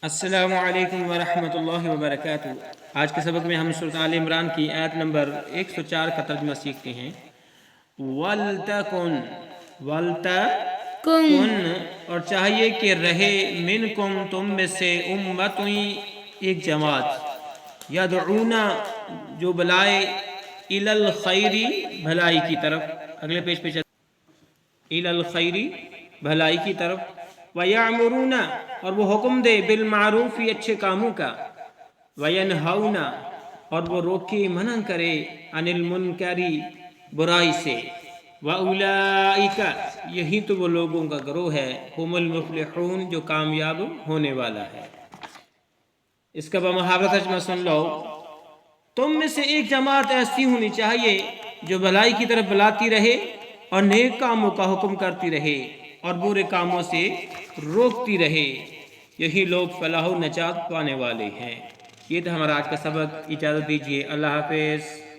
السلام علیکم ورحمۃ اللہ وبرکاتہ۔ آج کے سبق میں ہم سورۃ آل عمران کی آیت نمبر 104 کا ترجمہ سیکھتے ہیں۔ وَلْتَكُنْ وَلْتَكُنْ اور چاہیے کہ رہے منکم تم میں سے امتٌ ایک جماعت، یدعونا جو بلائے الی الخیر بھلائی کی طرف، اگلے پیج پہ چلتے الی الخیر بھلائی کی طرف، وَيَعْمُرُونَ اور وہ حکم دے بالمعروف اچھے کاموں کا، وَيَنْهَوْنَ اور وہ روکے منع کرے عن المنکر برائی سے، وَأُولَئِكَ یہی تو وہ لوگوں کا گروہ ہے، هُمُ الْمُفْلِحُونَ جو کامیاب ہونے والا ہے۔ اس کا بمحاورہ ترجمہ سن لو۔ تم میں سے ایک جماعت ایسی ہونی چاہیے جو بھلائی کی طرف بلاتی رہے اور نیک کاموں کا حکم کرتی رہے اور برے کاموں سے روکتی رہے، یہی لوگ فلاح و نجات پانے والے ہیں۔ یہ تھا ہمارا آج کا سبق، اجازت دیجیے، اللہ حافظ۔